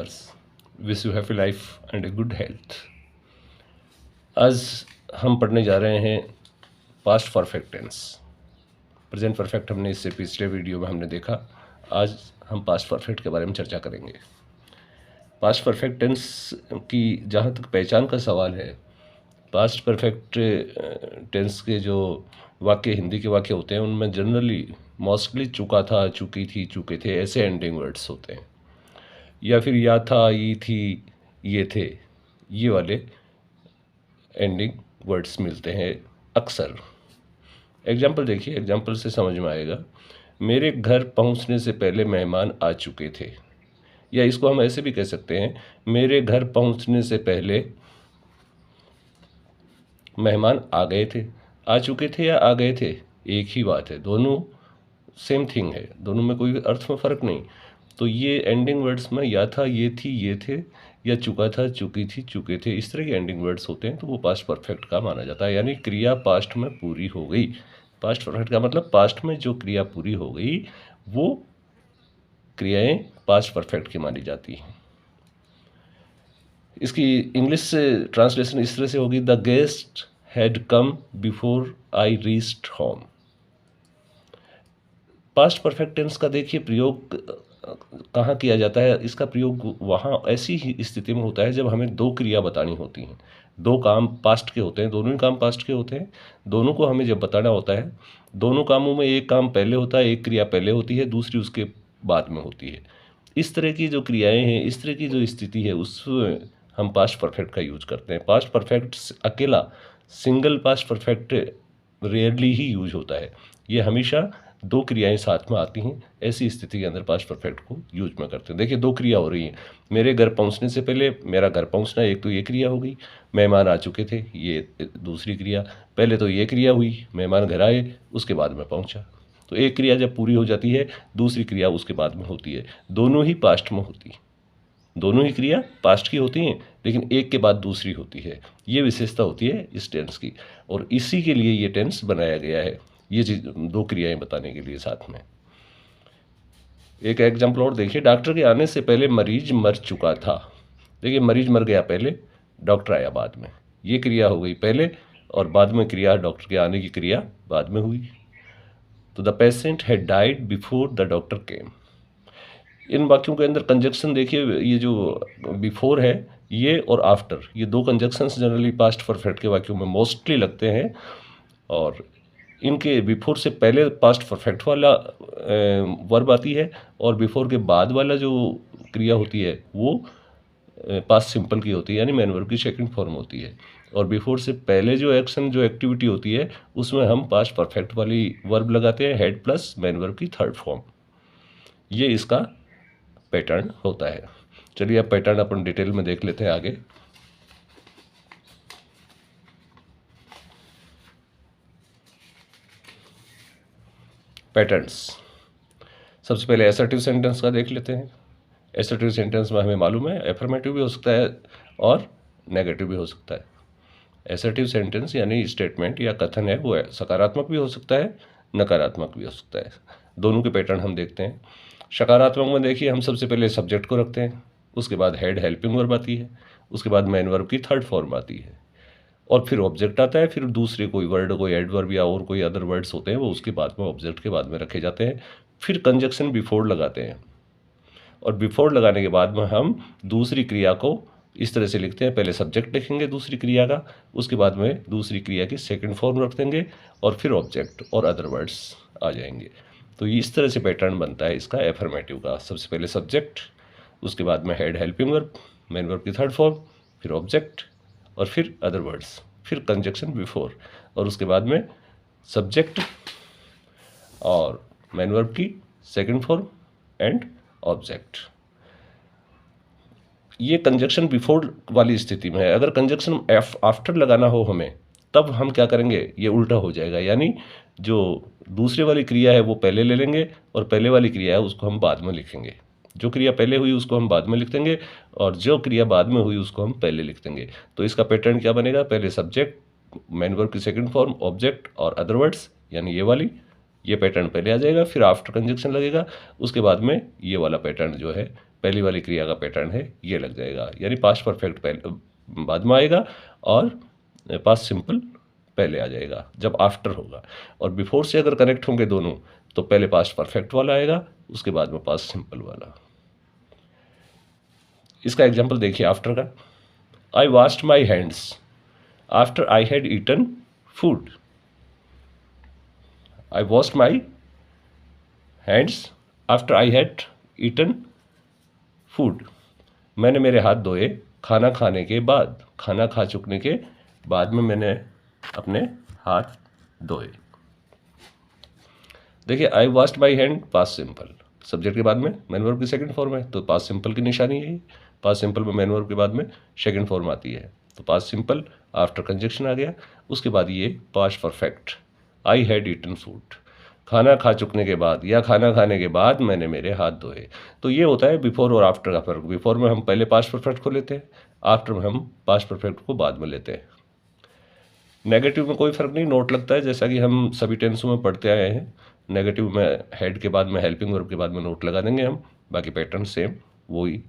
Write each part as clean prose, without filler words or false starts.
Members, wish you happy life and a good health. आज हम पढ़ने जा रहे हैं past perfect tense. Present perfect हमने इससे पिछले वीडियो में हमने देखा। आज हम पास्ट परफेक्ट के बारे में चर्चा करेंगे। पास्ट परफेक्ट टेंस की जहाँ तक पहचान का सवाल है, पास्ट परफेक्ट टेंस के जो वाक्य, हिंदी के वाक्य होते हैं, उनमें जनरली मोस्टली चुका था, चुकी थी, चुके थे, ऐसे एंडिंग वर्ड्स होते हैं, या फिर या था, ये थी, ये थे, ये वाले एंडिंग वर्ड्स मिलते हैं अक्सर। एग्जाम्पल देखिए, एग्जाम्पल से समझ में आएगा। मेरे घर पहुंचने से पहले मेहमान आ चुके थे, या इसको हम ऐसे भी कह सकते हैं, मेरे घर पहुंचने से पहले मेहमान आ गए थे। आ चुके थे या आ गए थे एक ही बात है, दोनों सेम थिंग है, दोनों में कोई अर्थ में फ़र्क नहीं। तो ये एंडिंग वर्ड्स में या था, ये थी, ये थे, या चुका था, चुकी थी, चुके थे, इस तरह के एंडिंग वर्ड्स होते हैं, तो वो पास्ट परफेक्ट का माना जाता है। यानी क्रिया पास्ट में पूरी हो गई। पास्ट परफेक्ट का मतलब पास्ट में जो क्रिया पूरी हो गई वो क्रियाएं पास्ट परफेक्ट की मानी जाती हैं। इसकी इंग्लिश से ट्रांसलेशन इस तरह से होगी, the guest had come before I reached home. Past perfect tense का देखिए प्रयोग कहाँ किया जाता है। इसका प्रयोग वहाँ ऐसी ही स्थिति में होता है जब हमें दो क्रिया बतानी होती हैं, दो काम पास्ट के होते हैं, दोनों ही काम पास्ट के होते हैं, दोनों को हमें जब बताना होता है, दोनों कामों में एक काम पहले होता है, एक क्रिया पहले होती है, दूसरी उसके बाद में होती है। इस तरह की जो क्रियाएं हैं, इस तरह की जो स्थिति है, उसमें हम पास्ट परफेक्ट का यूज करते हैं। पास्ट परफेक्ट अकेला, सिंगल पास्ट परफेक्ट रेयरली ही यूज होता है। ये हमेशा दो क्रियाएं साथ में आती हैं, ऐसी स्थिति के अंदर पास्ट परफेक्ट को यूज में करते हैं। देखिए, दो क्रिया हो रही हैं। मेरे घर पहुंचने से पहले, मेरा घर पहुंचना, एक तो ये क्रिया हो गई। मेहमान आ चुके थे, ये दूसरी क्रिया। पहले तो ये क्रिया हुई, मेहमान घर आए, उसके बाद में पहुंचा। तो एक क्रिया जब पूरी हो जाती है, दूसरी क्रिया उसके बाद में होती है। दोनों ही पास्ट में होती है, दोनों ही क्रिया पास्ट की होती हैं, लेकिन एक के बाद दूसरी होती है। ये विशेषता होती है इस टेंस की, और इसी के लिए ये टेंस बनाया गया है, ये चीज दो क्रियाएं बताने के लिए साथ में। एक एग्जाम्पल और देखिए, डॉक्टर के आने से पहले मरीज मर चुका था। देखिए, मरीज मर गया पहले, डॉक्टर आया बाद में। ये क्रिया हो गई पहले, और बाद में क्रिया, डॉक्टर के आने की क्रिया बाद में हुई। तो the patient had died before the doctor came. इन वाक्यों के अंदर कंजक्शन देखिए, ये जो बिफोर है, ये और आफ्टर, ये दो कंजक्शंस जनरली पास्ट परफेक्ट के वाक्यों में मोस्टली लगते हैं, और इनके बिफोर से पहले पास्ट परफेक्ट वाला वर्ब आती है, और बिफोर के बाद वाला जो क्रिया होती है वो पास्ट सिंपल की होती है, यानी मेन वर्ब की सेकंड फॉर्म होती है। और बिफोर से पहले जो एक्शन, जो एक्टिविटी होती है, उसमें हम पास्ट परफेक्ट वाली वर्ब लगाते हैं, हेड प्लस मेन वर्ब की थर्ड फॉर्म। ये इसका पैटर्न होता है। चलिए अब पैटर्न अपन डिटेल में देख लेते हैं आगे। पैटर्न्स, सबसे पहले एसर्टिव सेंटेंस का देख लेते हैं। एसर्टिव सेंटेंस में हमें मालूम है एफर्मेटिव भी हो सकता है और नेगेटिव भी हो सकता है। एसर्टिव सेंटेंस यानी स्टेटमेंट या कथन है, वो सकारात्मक भी हो सकता है, नकारात्मक भी हो सकता है। दोनों के पैटर्न हम देखते हैं। सकारात्मक में देखिए, हम सबसे पहले सब्जेक्ट को रखते हैं, उसके बाद हेड हेल्पिंग वर्ब आती है, उसके बाद मेन वर्ब की थर्ड फॉर्म आती है, और फिर ऑब्जेक्ट आता है, फिर दूसरे कोई वर्ड, कोई एडवर्ब या और कोई अदर वर्ड्स होते हैं, वो उसके बाद में, ऑब्जेक्ट के बाद में रखे जाते हैं। फिर कंजक्शन बिफोर लगाते हैं, और बिफोर लगाने के बाद में हम दूसरी क्रिया को इस तरह से लिखते हैं, पहले सब्जेक्ट लिखेंगे दूसरी क्रिया का, उसके बाद में दूसरी क्रिया की सेकंड फॉर्म रख देंगे, और फिर ऑब्जेक्ट और अदर वर्ड्स आ जाएंगे। तो इस तरह से पैटर्न बनता है इसका एफर्मेटिव का। सबसे पहले सब्जेक्ट, उसके बाद में head helping verb, main verb की थर्ड फॉर्म, फिर ऑब्जेक्ट, और फिर अदर वर्ड्स, फिर कंजक्शन बिफोर, और उसके बाद में सब्जेक्ट और मेन वर्ब की सेकंड फॉर्म एंड ऑब्जेक्ट। ये कंजक्शन बिफोर वाली स्थिति में है। अगर कंजक्शन आफ्टर लगाना हो हमें, तब हम क्या करेंगे, ये उल्टा हो जाएगा, यानी जो दूसरे वाली क्रिया है वो पहले ले लेंगे, और पहले वाली क्रिया है उसको हम बाद में लिखेंगे। जो क्रिया पहले हुई उसको हम बाद में लिख देंगे, और जो क्रिया बाद में हुई उसको हम पहले लिख देंगे। तो इसका पैटर्न क्या बनेगा, पहले सब्जेक्ट, मेन वर्ब की सेकंड फॉर्म, ऑब्जेक्ट और अदर वर्ड्स, यानी ये पैटर्न पहले आ जाएगा, फिर आफ्टर कंजक्शन लगेगा, उसके बाद में ये वाला पैटर्न जो है पहली वाली क्रिया का पैटर्न है ये लग जाएगा, यानी पास्ट परफेक्ट पहले बाद में आएगा और पास्ट सिंपल पहले आ जाएगा जब आफ्टर होगा। और बिफोर से अगर कनेक्ट होंगे दोनों तो पहले पास्ट परफेक्ट वाला आएगा, उसके बाद में पास्ट सिंपल वाला। इसका एग्जांपल देखिए आफ्टर का। I washed my hands after I had eaten food. I washed my hands after I had eaten food. मैंने मेरे हाथ धोए खाना खाने के बाद, खाना खा चुकने के बाद में मैंने अपने हाथ धोए। देखिए I washed my hand past simple, subject के बाद में मैन वर्ब की सेकंड फॉर्म है तो पास्ट सिंपल की निशानी है। पास्ट सिंपल में मैन वर्ब के बाद में सेकंड फॉर्म आती है तो पास्ट सिंपल आफ्टर कंजक्शन आ गया। उसके बाद ये past perfect I had eaten food, खाना खा चुकने के बाद या खाना खाने के बाद मैंने मेरे हाथ धोए। तो ये होता है बिफोर और आफ्टर का फर्क। बिफोर में हम पहले पास्ट परफेक्ट को लेते हैं, आफ्टर में हम पास्ट परफेक्ट को बाद में लेते हैं। नेगेटिव में कोई फर्क नहीं, नोट लगता है जैसा कि हम सभी टेंसों में पढ़ते आए हैं। नेगेटिव में हेड के बाद में हेल्पिंग वर्ब के बाद में नोट लगा देंगे हम, बाकी पैटर्न सेम वही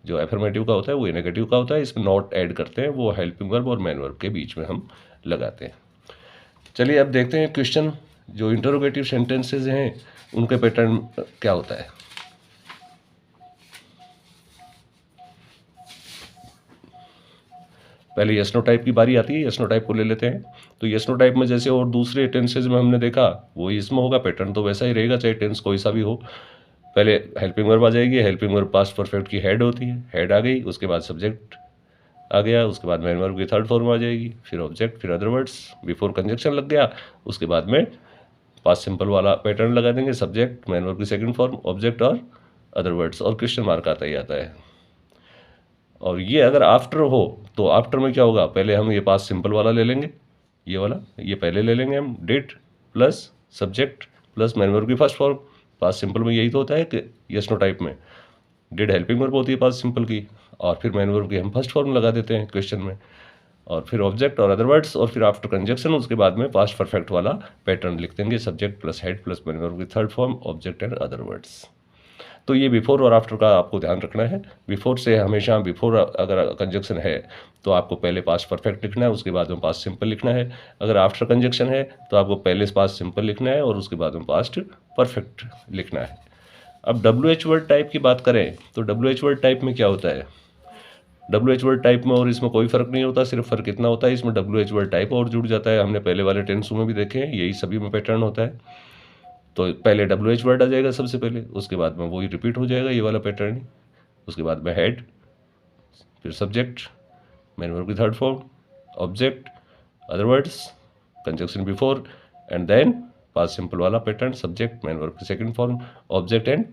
जो एफर्मेटिव का होता है वही नेगेटिव का होता है। इसमें नोट ऐड करते हैं, वो हेल्पिंग वर्ब और मैन वर्ब के बीच में हम लगाते हैं। चलिए अब देखते हैं क्वेश्चन जो इंटरोगेटिव सेंटेंसेज हैं उनके पैटर्न क्या होता है। पहले यस नो टाइप की बारी आती है, यस नो टाइप को ले लेते हैं। तो यस नो टाइप में जैसे और दूसरे टेंसेज में हमने देखा वही इसमें होगा, पैटर्न तो वैसा ही रहेगा चाहे टेंस कोई सा भी हो। पहले हेल्पिंग वर्ब आ जाएगी, हेल्पिंग वर्ब पास्ट परफेक्ट की हेड होती है, हेड आ गई, उसके बाद सब्जेक्ट आ गया, उसके बाद मैन वर्ब की थर्ड फॉर्म आ जाएगी, फिर ऑब्जेक्ट, फिर अदर वर्ड्स, बिफोर कंजक्शन लग गया, उसके बाद में पास्ट सिंपल वाला पैटर्न लगा देंगे, सब्जेक्ट मैन वर्ब की सेकंड फॉर्म, ऑब्जेक्ट और अदर वर्ड्स, और क्वेश्चन मार्क आता ही आता है। और ये अगर आफ्टर हो तो आफ्टर में क्या होगा, पहले हम ये पास्ट सिंपल वाला ले लेंगे, ये वाला ये पहले ले लेंगे हम, did plus subject plus main verb की फर्स्ट फॉर्म। पास्ट सिंपल में यही तो होता है कि यस नो टाइप में डिड हेल्पिंग वर्ब होती है पास्ट सिंपल की, और फिर मैन वर्ब की हम फर्स्ट फॉर्म लगा देते हैं क्वेश्चन में, और फिर ऑब्जेक्ट और अदर वर्ड्स, और फिर आफ्टर कंजक्शन उसके बाद में पास्ट परफेक्ट वाला पैटर्न लिख देंगे, subject plus had plus main verb की third form, object and other words. तो ये बिफोर और आफ्टर का आपको ध्यान रखना है। बिफोर से हमेशा बिफोर अगर कंजक्शन है तो आपको पहले पास्ट परफेक्ट लिखना है, उसके बाद में पास्ट सिंपल लिखना है। अगर आफ्टर कंजक्शन है तो आपको पहले पास्ट सिंपल लिखना है और उसके बाद में पास्ट परफेक्ट लिखना है। अब WH वर्ड टाइप की बात करें तो WH वर्ड टाइप में क्या होता है, WH वर्ड टाइप में और इसमें कोई फर्क नहीं होता, सिर्फ फर्क इतना होता है इसमें WH वर्ड टाइप और जुड़ जाता है। हमने पहले वाले टेंसों में भी देखे हैं, यही सभी में पैटर्न होता है। तो पहले WH वर्ड आ जाएगा सबसे पहले, उसके बाद में वही रिपीट हो जाएगा ये वाला पैटर्न ही, उसके बाद में हेड, फिर सब्जेक्ट, मैन वर्ब की third form, object, other words, conjunction before, and then past simple वाला पैटर्न, सब्जेक्ट मैन वर्ब की second form, object and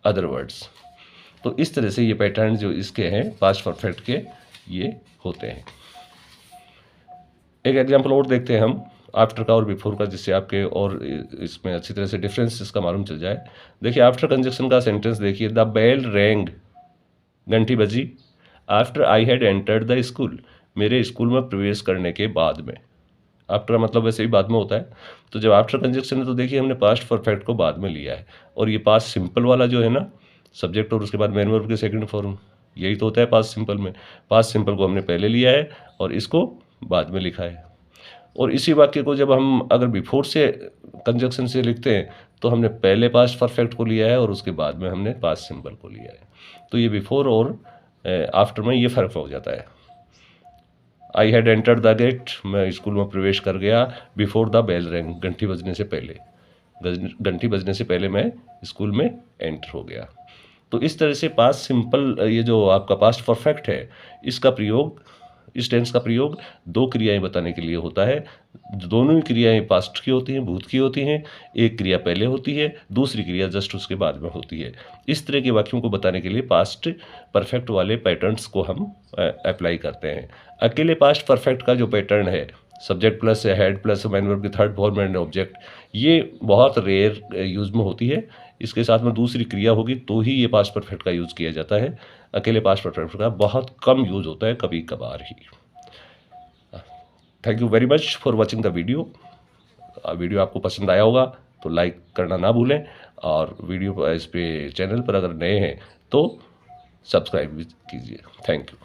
other words. तो इस तरह से ये पैटर्न जो इसके हैं पास्ट परफेक्ट के ये होते हैं। एक एग्जाम्पल और देखते हैं हम आफ्टर का और बिफोर का, जिससे आपके और इसमें अच्छी तरह से डिफरेंस इसका मालूम चल जाए। देखिए आफ्टर कंजक्शन का सेंटेंस देखिए, द बेल रैंग, घंटी बजी, after I had entered the school, मेरे स्कूल में प्रवेश करने के बाद में। आफ्टर मतलब वैसे ही बाद में होता है, तो जब आफ्टर कंजक्शन है तो देखिए हमने पास्ट परफेक्ट को बाद में लिया है, और ये पास्ट सिंपल वाला जो है ना, सब्जेक्ट और उसके बाद मैन वर्ब के सेकंड फॉर्म, यही तो होता है पास्ट सिंपल में। पास्ट सिंपल को हमने पहले लिया है और इसको बाद में लिखा है। और इसी वाक्य को जब हम अगर बिफोर से कंजक्शन से लिखते हैं तो हमने पहले पास्ट परफेक्ट को लिया है और उसके बाद में हमने पास्ट सिंपल को लिया है। तो ये बिफोर और आफ्टर में ये फ़र्क हो जाता है। I had entered the gate, मैं स्कूल में प्रवेश कर गया, बिफोर द बेल रैंग, घंटी बजने से पहले, घंटी बजने से पहले मैं स्कूल में एंटर हो गया। तो इस तरह से पास्ट सिंपल, ये जो आपका पास्ट परफेक्ट है, इसका प्रयोग, इस टेंस का प्रयोग दो क्रियाएं बताने के लिए होता है। दोनों ही क्रियाएं पास्ट की होती हैं, भूत की होती हैं। एक क्रिया पहले होती है, दूसरी क्रिया जस्ट उसके बाद में होती है। इस तरह के वाक्यों को बताने के लिए पास्ट परफेक्ट वाले पैटर्न्स को हम अप्लाई करते हैं। अकेले पास्ट परफेक्ट का जो पैटर्न है, subject plus had plus main verb की थर्ड फॉर्म एंड ऑब्जेक्ट, ये बहुत रेयर यूज में होती है। इसके साथ में दूसरी क्रिया होगी तो ही ये पास्ट परफेक्ट का यूज़ किया जाता है। अकेले पास्ट परफेक्ट का बहुत कम यूज़ होता है, कभी कभार ही। Thank you very much for watching the video. Video आपको पसंद आया होगा तो लाइक करना ना भूलें, और वीडियो इस पे चैनल पर अगर नए हैं तो सब्सक्राइब भी कीजिए। Thank you.